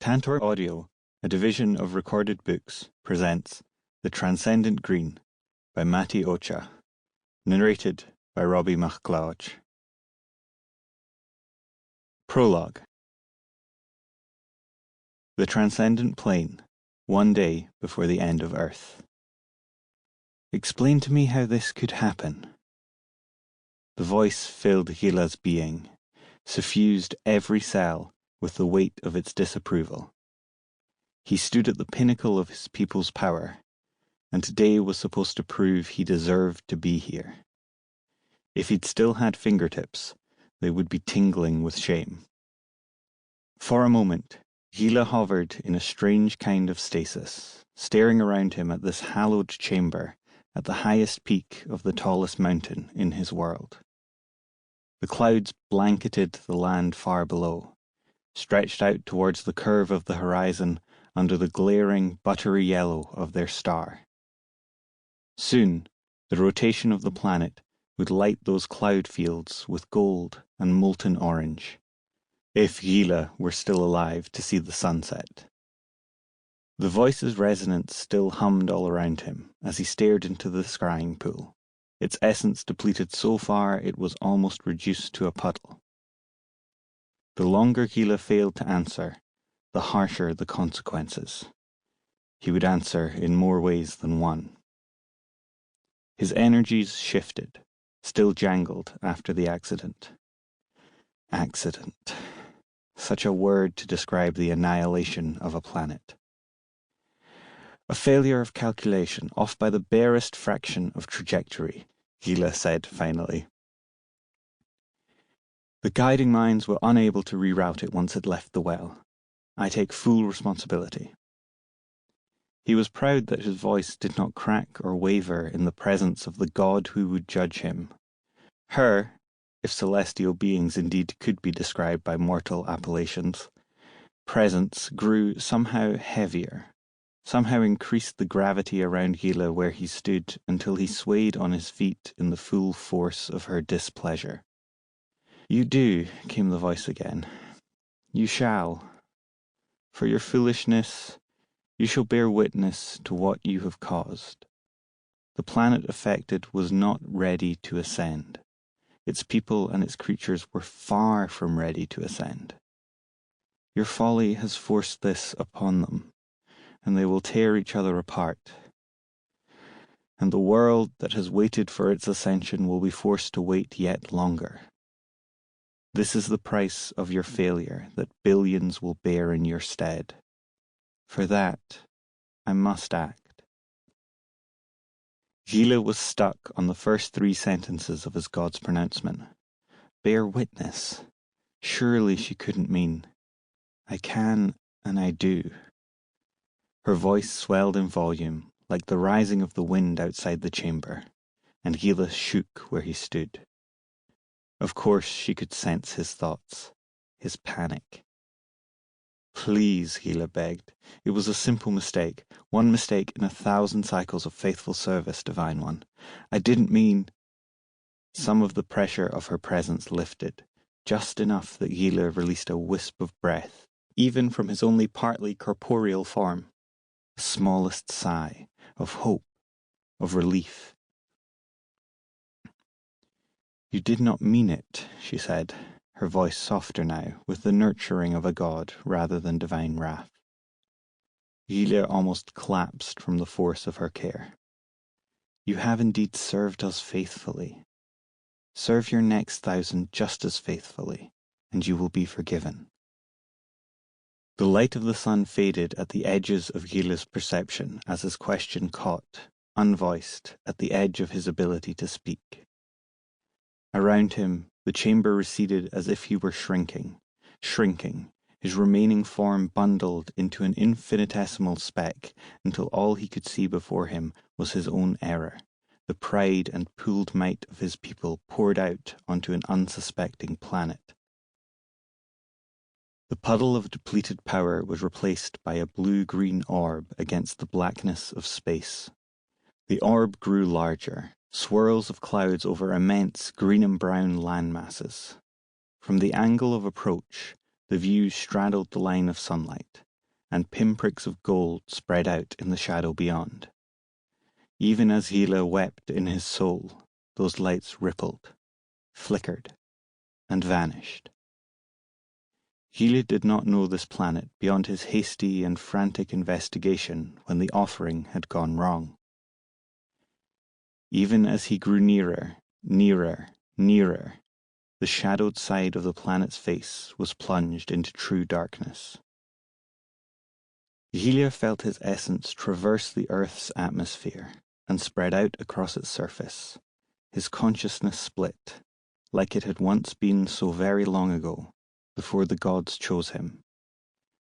Tantor Audio, a division of Recorded Books, presents The Transcendent Green by Ocha, narrated by Robbie Macleòid. Prologue. The Transcendent Plane, one day before the end of Earth. Explain to me how this could happen. The voice filled Eilidh's being, suffused every cell with the weight of its disapproval. He stood at the pinnacle of his people's power, and today was supposed to prove he deserved to be here. If he'd still had fingertips, they would be tingling with shame. For a moment, Eilidh hovered in a strange kind of stasis, staring around him at this hallowed chamber at the highest peak of the tallest mountain in his world. The clouds blanketed the land far below, stretched out towards the curve of the horizon under the glaring buttery yellow of their star. Soon, the rotation of the planet would light those cloud fields with gold and molten orange, if Eilidh were still alive to see the sunset. The voice's resonance still hummed all around him as he stared into the scrying pool, its essence depleted so far it was almost reduced to a puddle. The longer Eilidh failed to answer, the harsher the consequences. He would answer in more ways than one. His energies shifted, still jangled after the accident. Accident. Such a word to describe the annihilation of a planet. A failure of calculation, off by the barest fraction of trajectory, Eilidh said finally. The guiding minds were unable to reroute it once it left the well. I take full responsibility. He was proud that his voice did not crack or waver in the presence of the God who would judge him. Her, if celestial beings indeed could be described by mortal appellations, presence grew somehow heavier, somehow increased the gravity around Eilidh where he stood until he swayed on his feet in the full force of her displeasure. You do, came the voice again. You shall. For your foolishness, you shall bear witness to what you have caused. The planet affected was not ready to ascend. Its people and its creatures were far from ready to ascend. Your folly has forced this upon them, and they will tear each other apart. And the world that has waited for its ascension will be forced to wait yet longer. This is the price of your failure that billions will bear in your stead. For that, I must act. Eilidh was stuck on the first 3 sentences of his God's pronouncement. Bear witness. Surely she couldn't mean, I can and I do. Her voice swelled in volume, like the rising of the wind outside the chamber, and Eilidh shook where he stood. Of course she could sense his thoughts, his panic. Please, Eilidh begged. It was a simple mistake, one mistake in 1,000 cycles of faithful service, Divine One. I didn't mean... Some of the pressure of her presence lifted, just enough that Eilidh released a wisp of breath, even from his only partly corporeal form. The smallest sigh, of hope, of relief. You did not mean it, she said, her voice softer now, with the nurturing of a god rather than divine wrath. Eilidh almost collapsed from the force of her care. You have indeed served us faithfully. Serve your next 1,000 just as faithfully, and you will be forgiven. The light of the sun faded at the edges of Eilidh's perception as his question caught, unvoiced, at the edge of his ability to speak. Around him, the chamber receded as if he were shrinking, his remaining form bundled into an infinitesimal speck until all he could see before him was his own error, the pride and pooled might of his people poured out onto an unsuspecting planet. The puddle of depleted power was replaced by a blue-green orb against the blackness of space. The orb grew larger, swirls of clouds over immense green and brown land masses. From the angle of approach, the view straddled the line of sunlight, and pinpricks of gold spread out in the shadow beyond. Even as Eilidh wept in his soul, those lights rippled, flickered, and vanished. Eilidh did not know this planet beyond his hasty and frantic investigation when the offering had gone wrong. Even as he grew nearer, nearer, nearer, the shadowed side of the planet's face was plunged into true darkness. Eilidh felt his essence traverse the Earth's atmosphere and spread out across its surface, his consciousness split, like it had once been so very long ago, before the gods chose him.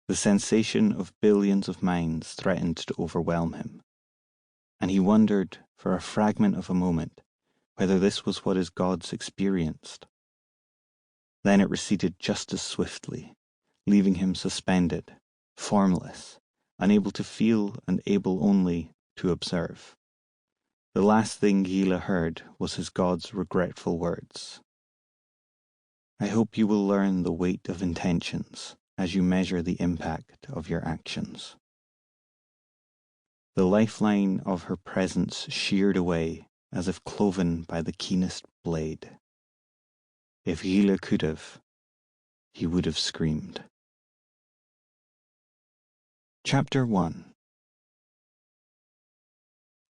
The sensation of billions of minds threatened to overwhelm him, and he wondered for a fragment of a moment whether this was what his gods experienced. Then it receded just as swiftly, leaving him suspended, formless, unable to feel and able only to observe. The last thing Eilidh heard was his god's regretful words. "I hope you will learn the weight of intentions as you measure the impact of your actions." The lifeline of her presence sheared away as if cloven by the keenest blade. If Eilidh could have, he would have screamed. Chapter 1.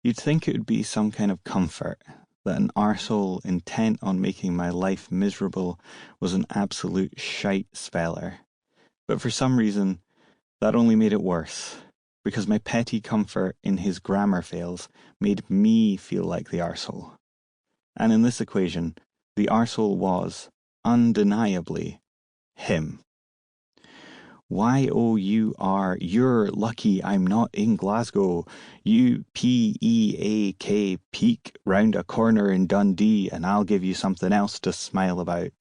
You'd think it would be some kind of comfort that an arsehole intent on making my life miserable was an absolute shite speller, but for some reason that only made it worse, because my petty comfort in his grammar fails made me feel like the arsehole. And in this equation, the arsehole was, undeniably, him. Y-O-U-R, you're lucky I'm not in Glasgow. U-P-E-A-K, peek round a corner in Dundee and I'll give you something else to smile about.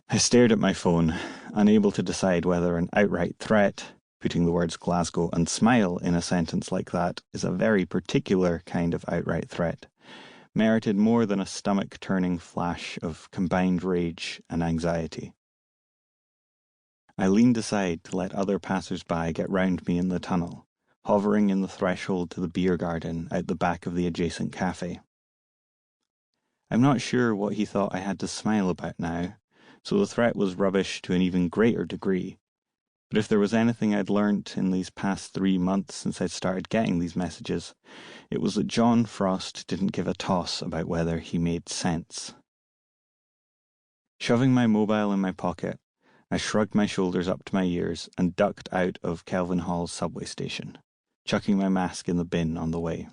I stared at my phone, unable to decide whether an outright threat, putting the words Glasgow and smile in a sentence like that is a very particular kind of outright threat, merited more than a stomach-turning flash of combined rage and anxiety. I leaned aside to let other passers-by get round me in the tunnel, hovering in the threshold to the beer garden out the back of the adjacent cafe. I'm not sure what he thought I had to smile about now, so the threat was rubbish to an even greater degree. But if there was anything I'd learnt in these past 3 months since I'd started getting these messages, it was that John Frost didn't give a toss about whether he made sense. Shoving my mobile in my pocket, I shrugged my shoulders up to my ears and ducked out of Kelvin Hall's subway station, chucking my mask in the bin on the way.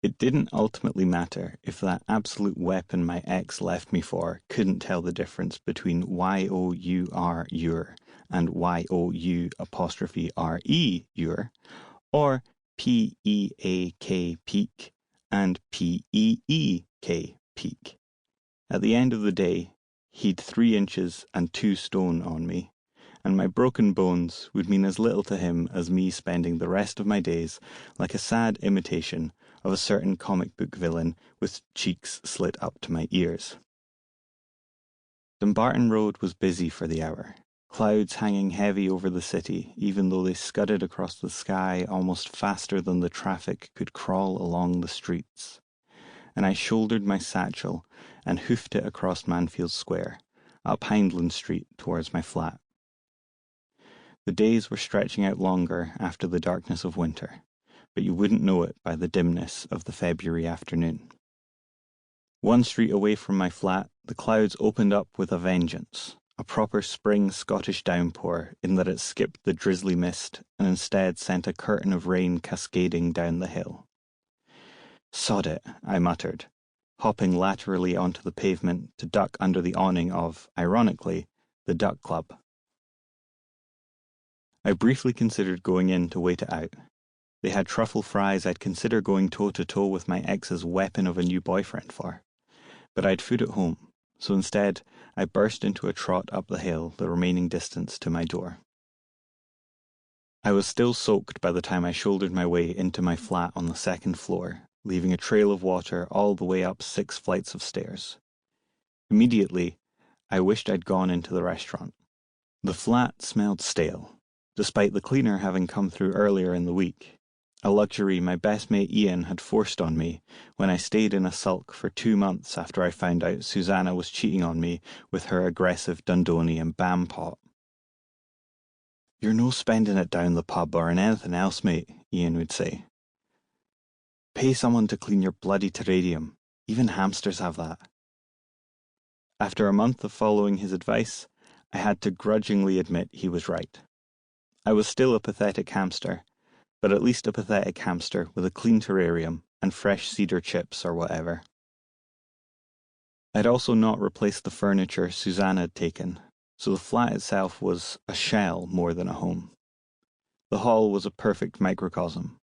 It didn't ultimately matter if that absolute weapon my ex left me for couldn't tell the difference between Y-O-U-R, your, and Y-O-U''re, your, or P-E-A-K, peak, and P-E-E-K, peak. At the end of the day, he'd 3 inches and 2 stone on me, and my broken bones would mean as little to him as me spending the rest of my days like a sad imitation of a certain comic book villain with cheeks slit up to my ears. Dumbarton Road was busy for the hour, clouds hanging heavy over the city, even though they scudded across the sky almost faster than the traffic could crawl along the streets. And I shouldered my satchel and hoofed it across Manfield Square, up Hindland Street towards my flat. The days were stretching out longer after the darkness of winter, but you wouldn't know it by the dimness of the February afternoon. 1 street away from my flat, the clouds opened up with a vengeance, a proper spring Scottish downpour in that it skipped the drizzly mist and instead sent a curtain of rain cascading down the hill. "Sod it," I muttered, hopping laterally onto the pavement to duck under the awning of, ironically, the Duck Club. I briefly considered going in to wait it out. They had truffle fries I'd consider going toe-to-toe with my ex's weapon of a new boyfriend for. But I'd food at home, so instead I burst into a trot up the hill the remaining distance to my door. I was still soaked by the time I shouldered my way into my flat on the 2nd floor, leaving a trail of water all the way up 6 flights of stairs. Immediately, I wished I'd gone into the restaurant. The flat smelled stale, despite the cleaner having come through earlier in the week, a luxury my best mate Ian had forced on me when I stayed in a sulk for 2 months after I found out Susanna was cheating on me with her aggressive Dundonian bam pot. "You're no spending it down the pub or in anything else, mate," Ian would say. "Pay someone to clean your bloody terrarium. Even hamsters have that." After a month of following his advice, I had to grudgingly admit he was right. I was still a pathetic hamster, but at least a pathetic hamster with a clean terrarium and fresh cedar chips or whatever. I'd also not replaced the furniture Susanna had taken, so the flat itself was a shell more than a home. The hall was a perfect microcosm.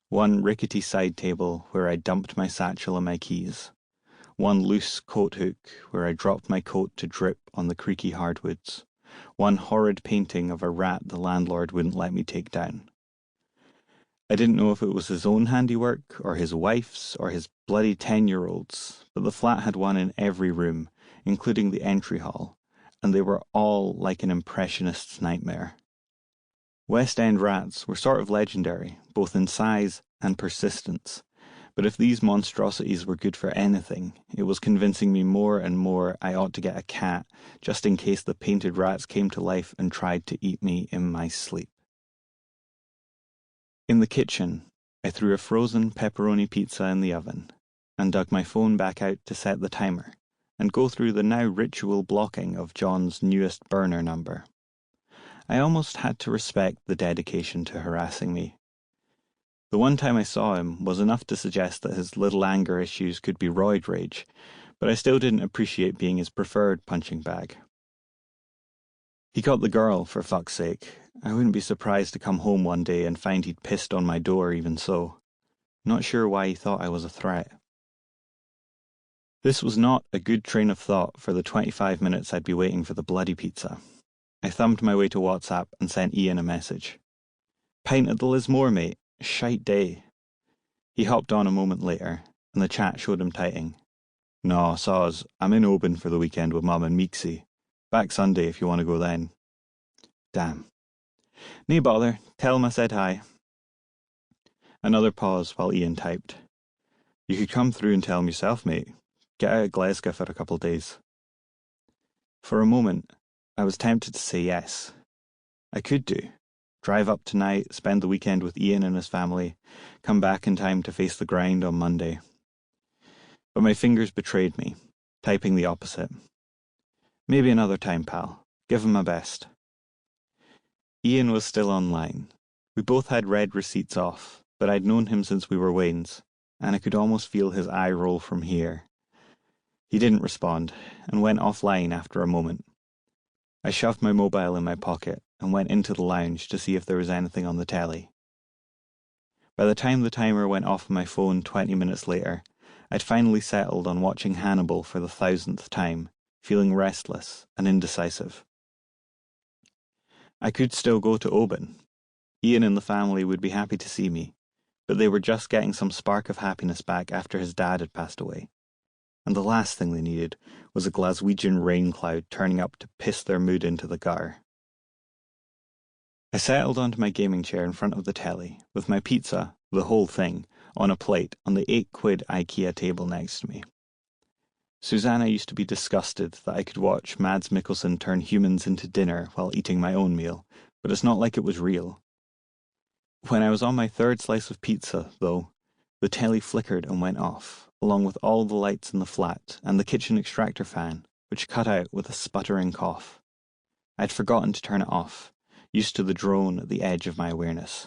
One rickety side table where I dumped my satchel and my keys. One loose coat hook where I dropped my coat to drip on the creaky hardwoods. One horrid painting of a rat the landlord wouldn't let me take down. I didn't know if it was his own handiwork, or his wife's, or his bloody 10-year-old's, but the flat had one in every room, including the entry hall, and they were all like an impressionist's nightmare. West End rats were sort of legendary, both in size and persistence, but if these monstrosities were good for anything, it was convincing me more and more I ought to get a cat, just in case the painted rats came to life and tried to eat me in my sleep. In the kitchen, I threw a frozen pepperoni pizza in the oven, and dug my phone back out to set the timer, and go through the now ritual blocking of John's newest burner number. I almost had to respect the dedication to harassing me. The one time I saw him was enough to suggest that his little anger issues could be roid rage, but I still didn't appreciate being his preferred punching bag. He got the girl, for fuck's sake. I wouldn't be surprised to come home one day and find he'd pissed on my door even so. Not sure why he thought I was a threat. This was not a good train of thought for the 25 minutes I'd be waiting for the bloody pizza. I thumbed my way to WhatsApp and sent Ian a message. "Pint at the Lismore, mate. Shite day." He hopped on a moment later, and the chat showed him typing. "No, soz, I'm in Oban for the weekend with Mum and Meeksy. Back Sunday if you want to go then." Damn. "Nae bother, tell him I said hi." Another pause while Ian typed. "You could come through and tell him yourself, mate. Get out of Glasgow for a couple of days." For a moment, I was tempted to say yes. I could do. Drive up tonight, spend the weekend with Ian and his family, come back in time to face the grind on Monday. But my fingers betrayed me, typing the opposite. "Maybe another time, pal. Give him my best." Ian was still online. We both had read receipts off, but I'd known him since we were wains, and I could almost feel his eye roll from here. He didn't respond, and went offline after a moment. I shoved my mobile in my pocket and went into the lounge to see if there was anything on the telly. By the time the timer went off on my phone 20 minutes later, I'd finally settled on watching Hannibal for the 1000th time, feeling restless and indecisive. I could still go to Oban. Ian and the family would be happy to see me, but they were just getting some spark of happiness back after his dad had passed away. And the last thing they needed was a Glaswegian rain cloud turning up to piss their mood into the gutter. I settled onto my gaming chair in front of the telly, with my pizza, the whole thing, on a plate on the £8 IKEA table next to me. Susanna used to be disgusted that I could watch Mads Mikkelsen turn humans into dinner while eating my own meal, but it's not like it was real. When I was on my third slice of pizza, though, the telly flickered and went off, along with all the lights in the flat and the kitchen extractor fan, which cut out with a sputtering cough. I'd forgotten to turn it off, used to the drone at the edge of my awareness.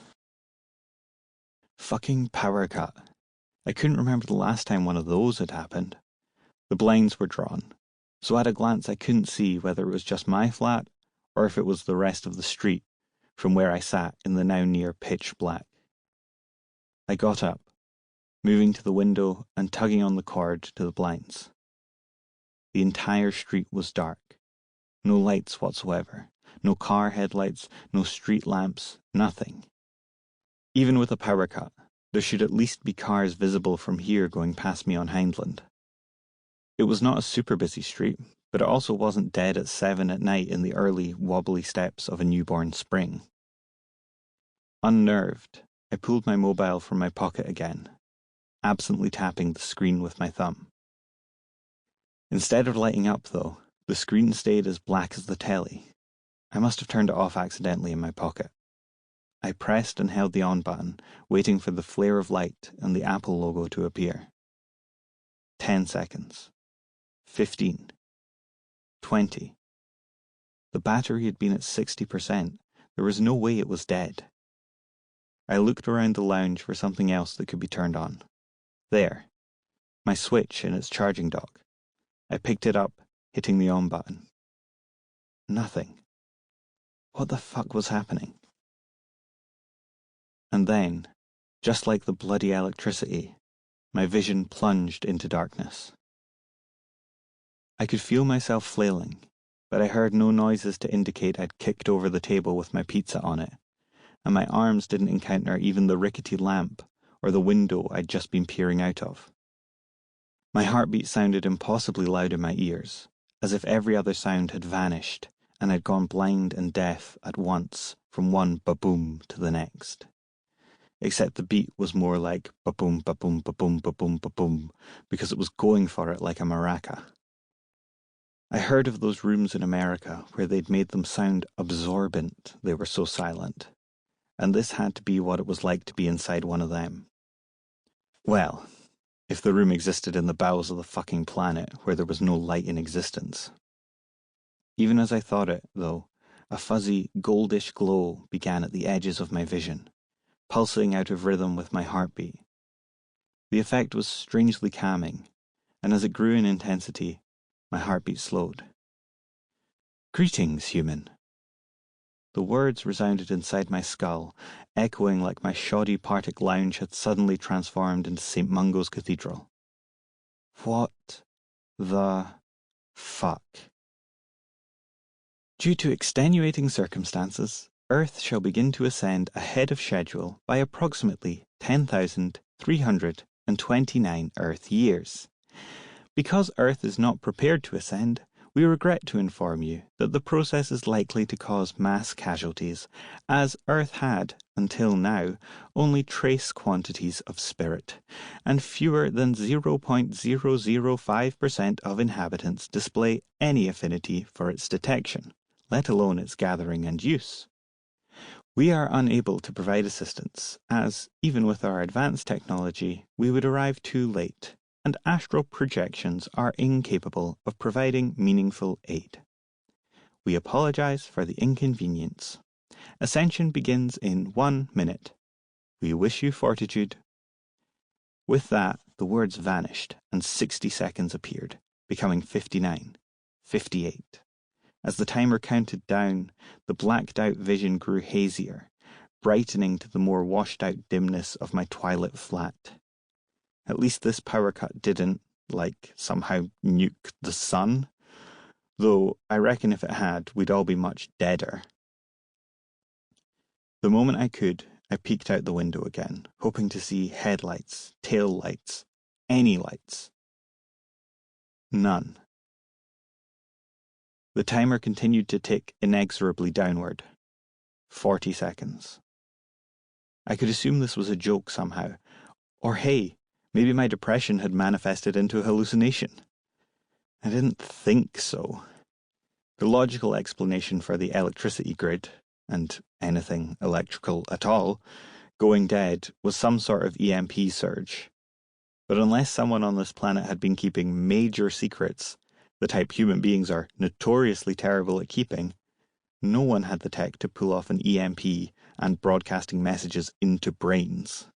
Fucking power cut. I couldn't remember the last time one of those had happened. The blinds were drawn, so at a glance I couldn't see whether it was just my flat or if it was the rest of the street from where I sat in the now near pitch black. I got up, moving to the window and tugging on the cord to the blinds. The entire street was dark. No lights whatsoever. No car headlights, no street lamps, nothing. Even with a power cut, there should at least be cars visible from here going past me on Hindland. It was not a super busy street, but it also wasn't dead at 7 at night in the early, wobbly steps of a newborn spring. Unnerved, I pulled my mobile from my pocket again, absently tapping the screen with my thumb. Instead of lighting up, though, the screen stayed as black as the telly. I must have turned it off accidentally in my pocket. I pressed and held the on button, waiting for the flare of light and the Apple logo to appear. 10 seconds. 15. 20. The battery had been at 60%. There was no way it was dead. I looked around the lounge for something else that could be turned on. There. My Switch in its charging dock. I picked it up, hitting the on button. Nothing. What the fuck was happening? And then, just like the bloody electricity, my vision plunged into darkness. I could feel myself flailing, but I heard no noises to indicate I'd kicked over the table with my pizza on it, and my arms didn't encounter even the rickety lamp or the window I'd just been peering out of. My heartbeat sounded impossibly loud in my ears, as if every other sound had vanished and I'd gone blind and deaf at once from one ba-boom to the next. Except the beat was more like ba-boom, ba-boom, ba-boom, ba-boom, ba-boom, because it was going for it like a maraca. I heard of those rooms in America where they'd made them sound absorbent, they were so silent, and this had to be what it was like to be inside one of them. Well, if the room existed in the bowels of the fucking planet where there was no light in existence. Even as I thought it, though, a fuzzy, goldish glow began at the edges of my vision, pulsing out of rhythm with my heartbeat. The effect was strangely calming, and as it grew in intensity, my heartbeat slowed. "Greetings, human." The words resounded inside my skull, echoing like my shoddy Partick lounge had suddenly transformed into St. Mungo's Cathedral. What the fuck? Due to extenuating circumstances, Earth shall begin to ascend ahead of schedule by approximately 10,329 Earth years. Because Earth is not prepared to ascend, we regret to inform you that the process is likely to cause mass casualties, as Earth had, until now, only trace quantities of spirit, and fewer than 0.005% of inhabitants display any affinity for its detection, let alone its gathering and use. We are unable to provide assistance, as, even with our advanced technology, we would arrive too late, and astral projections are incapable of providing meaningful aid. We apologize for the inconvenience. Ascension begins in 1 minute. We wish you fortitude. With that, the words vanished, and 60 seconds appeared, becoming 59, 58. As the timer counted down, the blacked-out vision grew hazier, brightening to the more washed-out dimness of my twilit flat. At least this power cut didn't, somehow nuke the sun. Though, I reckon if it had, we'd all be much deader. The moment I could, I peeked out the window again, hoping to see headlights, tail lights, any lights. None. The timer continued to tick inexorably downward. 40 seconds. I could assume this was a joke somehow. Or hey, maybe my depression had manifested into a hallucination. I didn't think so. The logical explanation for the electricity grid, and anything electrical at all, going dead was some sort of EMP surge. But unless someone on this planet had been keeping major secrets, the type human beings are notoriously terrible at keeping, no one had the tech to pull off an EMP and broadcasting messages into brains.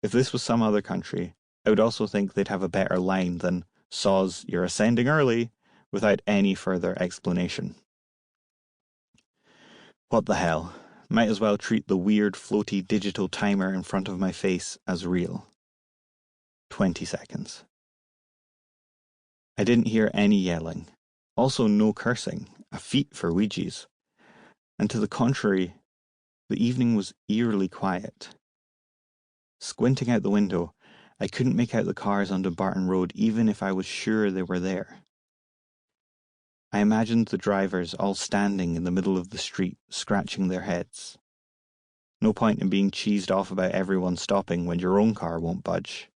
If this was some other country, I would also think they'd have a better line than "Soz, you're ascending early," without any further explanation. What the hell? Might as well treat the weird floaty digital timer in front of my face as real. 20 seconds. I didn't hear any yelling. Also no cursing, a feat for Ouija's. And to the contrary, the evening was eerily quiet. Squinting out the window, I couldn't make out the cars on Dumbarton Road even if I was sure they were there. I imagined the drivers all standing in the middle of the street, scratching their heads. No point in being cheesed off about everyone stopping when your own car won't budge.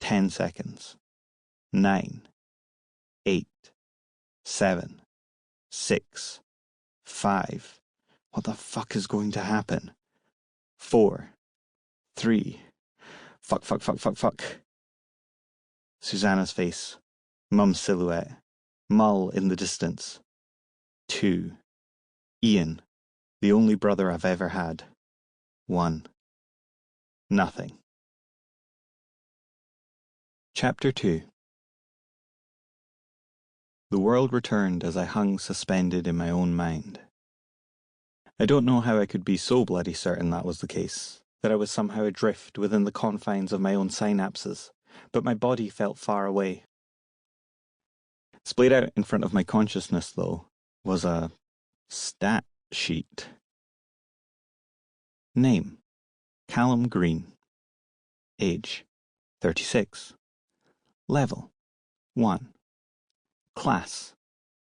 10 seconds. 9, 8, 7, 6, 5. What the fuck is going to happen? 4, 3. Fuck. Susanna's face. Mum's silhouette. Mull in the distance. 2. Ian, the only brother I've ever had. 1. Nothing. Chapter 2. The world returned as I hung suspended in my own mind. I don't know how I could be so bloody certain that was the case, that I was somehow adrift within the confines of my own synapses, but my body felt far away. Splayed out in front of my consciousness, though, was a stat sheet. Name: Calum Green. Age: 36. Level: 1. Class: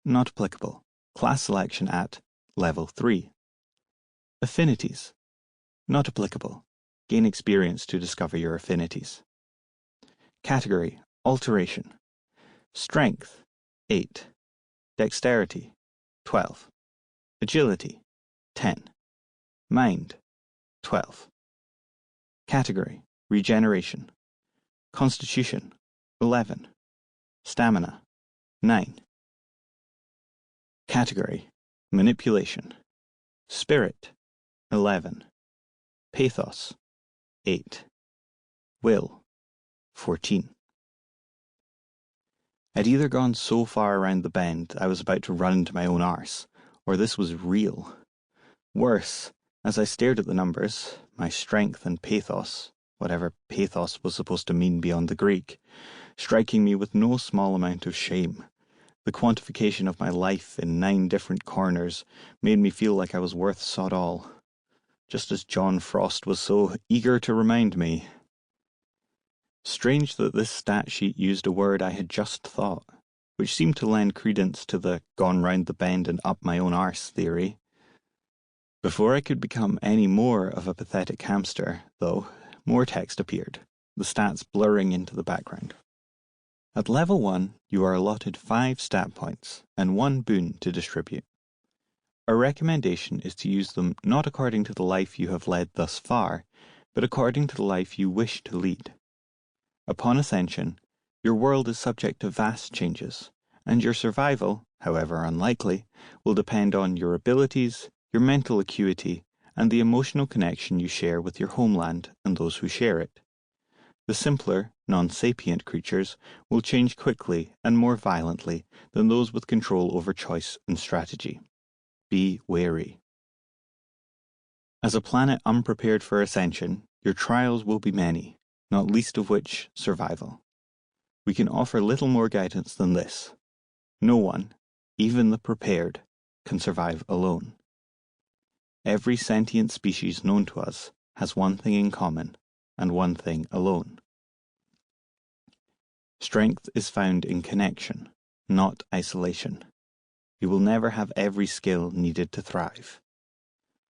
not applicable. Class selection at Level 3. Affinities: not applicable. Gain experience to discover your affinities. Category: Alteration. Strength: 8. Dexterity: 12. Agility: 10. Mind: 12. Category: Regeneration. Constitution: 11. Stamina: 9. Category: Manipulation. Spirit: 11. Pathos: 8. Will: 14. I'd either gone so far around the bend I was about to run into my own arse, or this was real. Worse, as I stared at the numbers, my strength and pathos, whatever pathos was supposed to mean beyond the Greek, striking me with no small amount of shame. The quantification of my life in 9 different corners made me feel like I was worth sod all, just as John Frost was so eager to remind me. Strange that this stat sheet used a word I had just thought, which seemed to lend credence to the gone round the bend and up my own arse theory. Before I could become any more of a pathetic hamster, though, more text appeared, the stats blurring into the background. At Level 1, you are allotted 5 stat points and 1 boon to distribute. Our recommendation is to use them not according to the life you have led thus far, but according to the life you wish to lead. Upon ascension, your world is subject to vast changes, and your survival, however unlikely, will depend on your abilities, your mental acuity, and the emotional connection you share with your homeland and those who share it. The simpler, non-sapient creatures will change quickly and more violently than those with control over choice and strategy. Be wary. As a planet unprepared for ascension, your trials will be many, not least of which survival. We can offer little more guidance than this. No one, even the prepared, can survive alone. Every sentient species known to us has one thing in common, and one thing alone. Strength is found in connection, not isolation. You will never have every skill needed to thrive.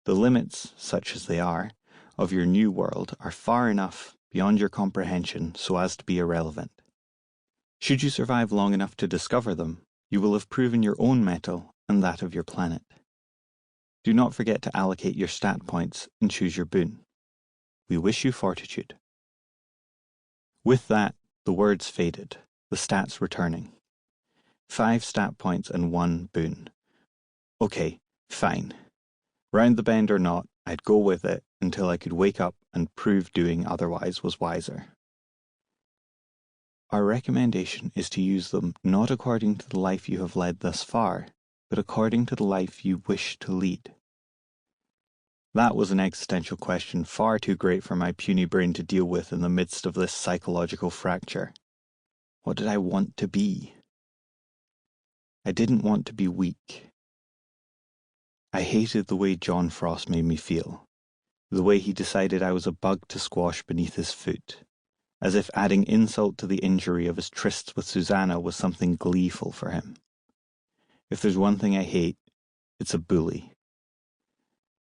The limits, such as they are, of your new world are far enough beyond your comprehension so as to be irrelevant. Should you survive long enough to discover them, you will have proven your own mettle and that of your planet. Do not forget to allocate your stat points and choose your boon. We wish you fortitude. With that, the words faded, the stats returning. 5 stat points and 1 boon. Okay, fine. Round the bend or not, I'd go with it until I could wake up and prove doing otherwise was wiser. Our recommendation is to use them not according to the life you have led thus far, but according to the life you wish to lead. That was an existential question far too great for my puny brain to deal with in the midst of this psychological fracture. What did I want to be? I didn't want to be weak. I hated the way John Frost made me feel, the way he decided I was a bug to squash beneath his foot, as if adding insult to the injury of his trysts with Susanna was something gleeful for him. If there's one thing I hate, it's a bully.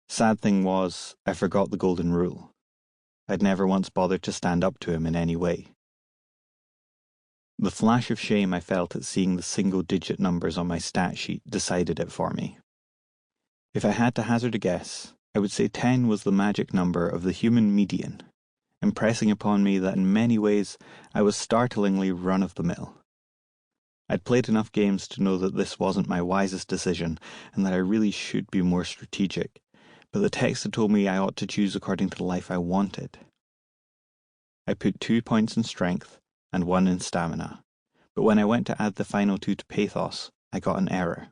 Sad thing was, I forgot the golden rule. I'd never once bothered to stand up to him in any way. The flash of shame I felt at seeing the single-digit numbers on my stat sheet decided it for me. If I had to hazard a guess, I would say 10 was the magic number of the human median, impressing upon me that in many ways I was startlingly run-of-the-mill. I'd played enough games to know that this wasn't my wisest decision and that I really should be more strategic, but the text had told me I ought to choose according to the life I wanted. I put 2 points in strength and 1 in stamina, but when I went to add the final 2 to pathos, I got an error.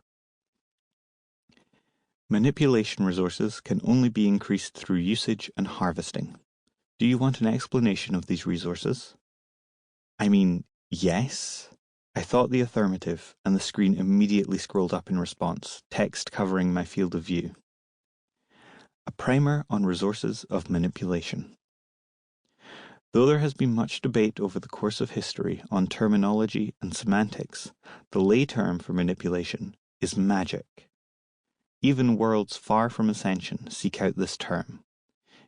Manipulation resources can only be increased through usage and harvesting. Do you want an explanation of these resources? I mean, yes. I thought the affirmative, and the screen immediately scrolled up in response, text covering my field of view. A primer on resources of manipulation. Though there has been much debate over the course of history on terminology and semantics, the lay term for manipulation is magic. Even worlds far from ascension seek out this term.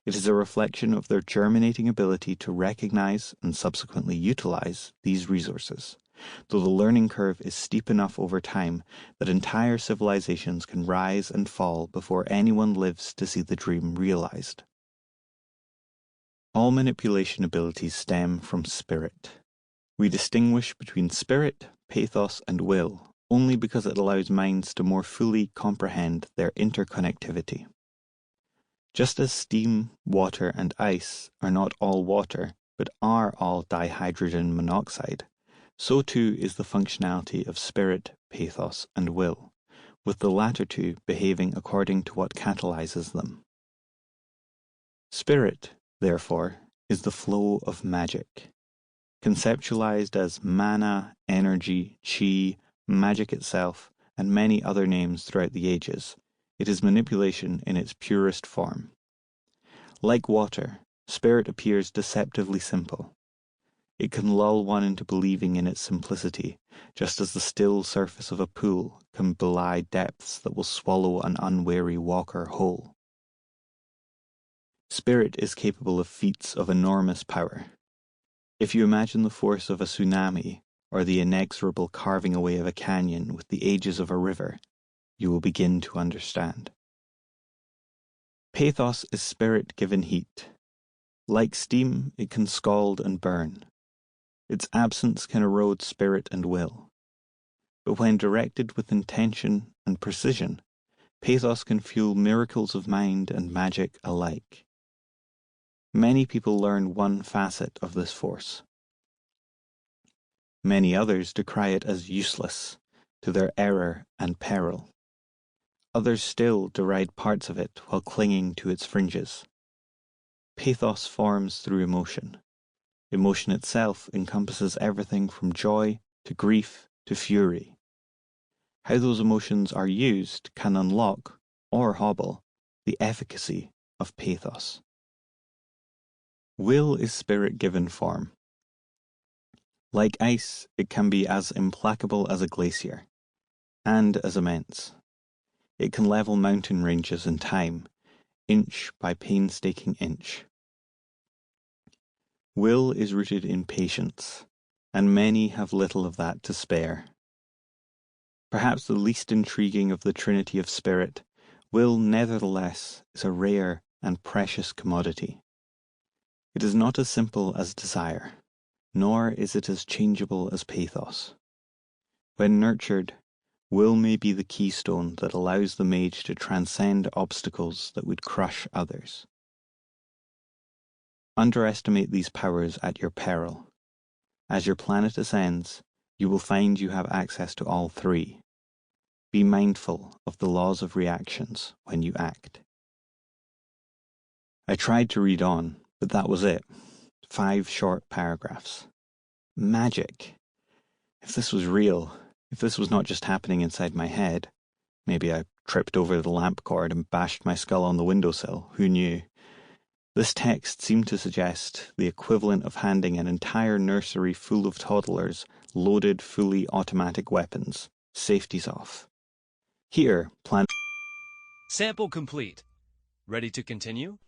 It is a reflection of their germinating ability to recognize and subsequently utilize these resources, though the learning curve is steep enough over time that entire civilizations can rise and fall before anyone lives to see the dream realized. All manipulation abilities stem from spirit. We distinguish between spirit, pathos, and will only because it allows minds to more fully comprehend their interconnectivity. Just as steam, water, and ice are not all water, but are all dihydrogen monoxide, so too is the functionality of spirit, pathos, and will, with the latter two behaving according to what catalyzes them. Spirit, therefore, is the flow of magic. Conceptualized as mana, energy, chi, magic itself, and many other names throughout the ages, it is manipulation in its purest form. Like water, spirit appears deceptively simple. It can lull one into believing in its simplicity, just as the still surface of a pool can belie depths that will swallow an unwary walker whole. Spirit is capable of feats of enormous power. If you imagine the force of a tsunami, or the inexorable carving away of a canyon with the ages of a river, you will begin to understand. Pathos is spirit given heat. Like steam, it can scald and burn. Its absence can erode spirit and will. But when directed with intention and precision, pathos can fuel miracles of mind and magic alike. Many people learn one facet of this force. Many others decry it as useless, to their error and peril. Others still deride parts of it while clinging to its fringes. Pathos forms through emotion. Emotion itself encompasses everything from joy to grief to fury. How those emotions are used can unlock, or hobble, the efficacy of pathos. Will is spirit-given form. Like ice, it can be as implacable as a glacier, and as immense. It can level mountain ranges in time, inch by painstaking inch. Will is rooted in patience, and many have little of that to spare. Perhaps the least intriguing of the trinity of spirit, will nevertheless is a rare and precious commodity. It is not as simple as desire, nor is it as changeable as pathos. When nurtured, will may be the keystone that allows the mage to transcend obstacles that would crush others. Underestimate these powers at your peril. As your planet ascends, you will find you have access to all three. Be mindful of the laws of reactions when you act. I tried to read on, but that was it. 5 short paragraphs. Magic. If this was real, if this was not just happening inside my head, maybe I tripped over the lamp cord and bashed my skull on the windowsill, who knew? This text seemed to suggest the equivalent of handing an entire nursery full of toddlers loaded fully automatic weapons, safeties off. Here, plan. Sample complete. Ready to continue?